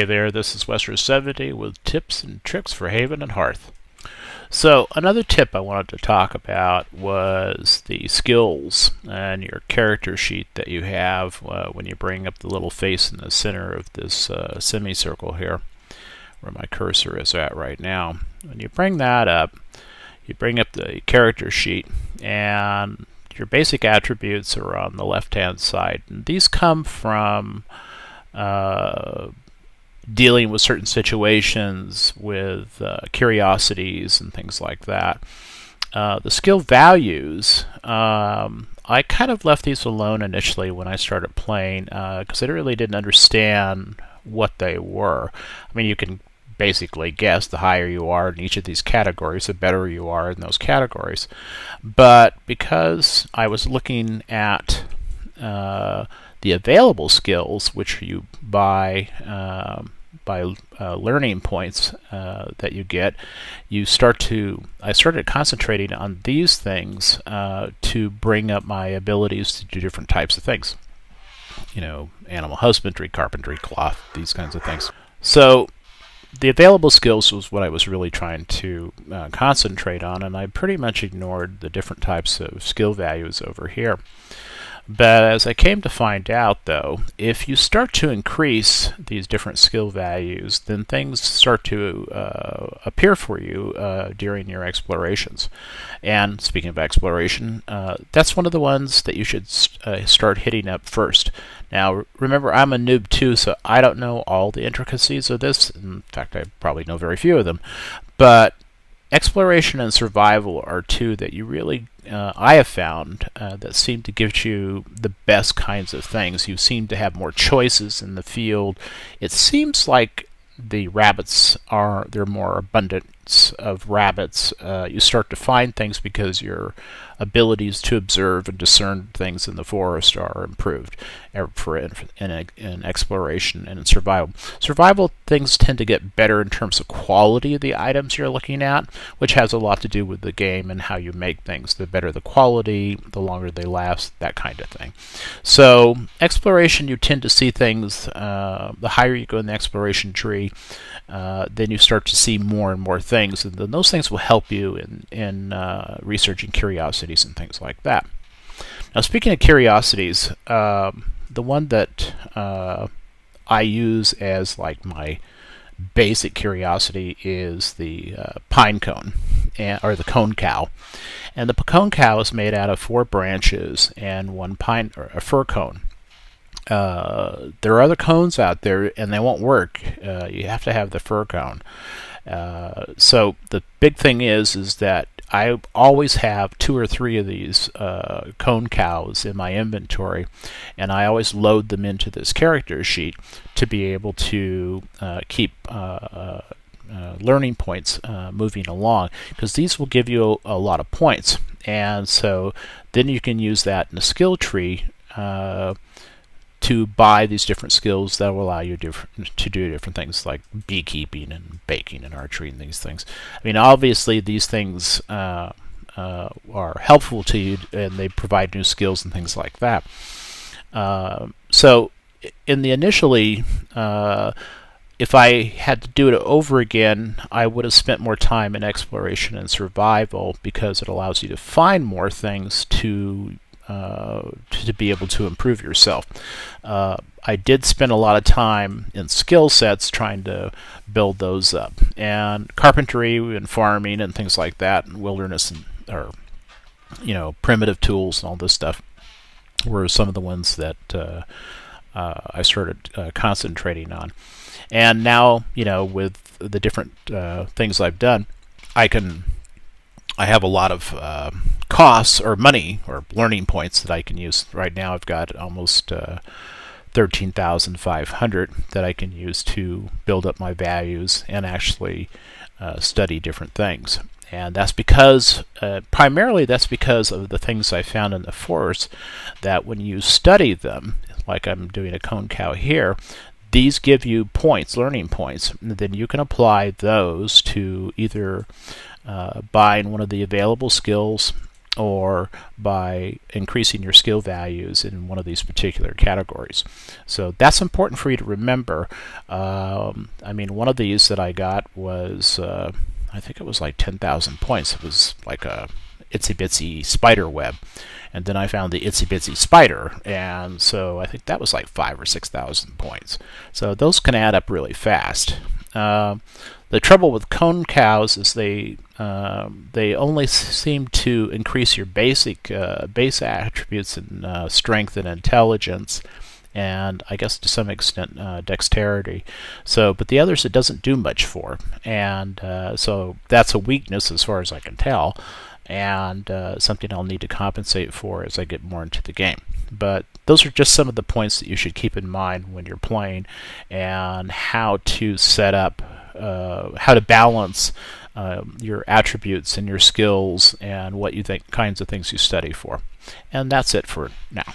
Hey there, this is Western70 with tips and tricks for Haven and Hearth. So another tip I wanted to talk about was the skills and your character sheet that you have when you bring up the little face in the center of this semicircle here, where my cursor is at right now. When you bring that up, you bring up the character sheet, and your basic attributes are on the left-hand side. And these come from dealing with certain situations with curiosities and things like that. The skill values, I kind of left these alone initially when I started playing because I really didn't understand what they were. I mean, you can basically guess the higher you are in each of these categories, the better you are in those categories. But because I was looking at the available skills, which you buy learning points that you get, I started concentrating on these things to bring up my abilities to do different types of things. You know, animal husbandry, carpentry, cloth, these kinds of things. So the available skills was what I was really trying to concentrate on, and I pretty much ignored the different types of skill values over here. But as I came to find out, though, if you start to increase these different skill values, then things start to appear for you during your explorations. And speaking of exploration, that's one of the ones that you should start hitting up first. Now, remember, I'm a noob too, so I don't know all the intricacies of this. In fact, I probably know very few of them. But exploration and survival are two that you really, I have found, that seem to give you the best kinds of things. You seem to have more choices in the field. It seems like the rabbits there are more abundance of rabbits. You start to find things because your abilities to observe and discern things in the forest are improved in exploration and in survival. Survival things tend to get better in terms of quality of the items you're looking at, which has a lot to do with the game and how you make things. The better the quality, the longer they last, that kind of thing. So exploration, you tend to see things, the higher you go in the exploration tree, then you start to see more and more things, and then those things will help you in researching curiosities and things like that. Now, speaking of curiosities, the one that I use as like my basic curiosity is the pine cone, or the cone cow. And the cone cow is made out of 4 branches and 1 pine or a fir cone. There are other cones out there, and they won't work. You have to have the fir cone. So the big thing is that I always have 2 or 3 of these cone cows in my inventory, and I always load them into this character sheet to be able to keep learning points moving along, because these will give you a lot of points, and so then you can use that in a skill tree to buy these different skills that will allow you to do different things like beekeeping and baking and archery and these things. I mean, obviously these things are helpful to you, and they provide new skills and things like that. So in the initially, if I had to do it over again, I would have spent more time in exploration and survival, because it allows you to find more things to be able to improve yourself. I did spend a lot of time in skill sets trying to build those up, and carpentry and farming and things like that, and wilderness and primitive tools and all this stuff were some of the ones that I started concentrating on. And now, with the different things I've done, I have a lot of costs or money or learning points that I can use. Right now I've got almost 13,500 that I can use to build up my values and actually study different things. And that's because, primarily that's because of the things I found in the forest, that when you study them, like I'm doing a cone cow here, these give you points, learning points, and then you can apply those to either buying one of the available skills or by increasing your skill values in one of these particular categories. So that's important for you to remember. I mean, one of these that I got was, I think it was like 10,000 points. It was like a itsy bitsy spider web. And then I found the itsy bitsy spider, and so I think that was like 5,000 or 6,000 points. So those can add up really fast. The trouble with cone cows is they only seem to increase your base attributes in strength and intelligence, and I guess to some extent dexterity. So, but the others it doesn't do much for, and so that's a weakness as far as I can tell, and something I'll need to compensate for as I get more into the game. But those are just some of the points that you should keep in mind when you're playing, and how to set up, how to balance your attributes and your skills and what you think kinds of things you study for. And that's it for now.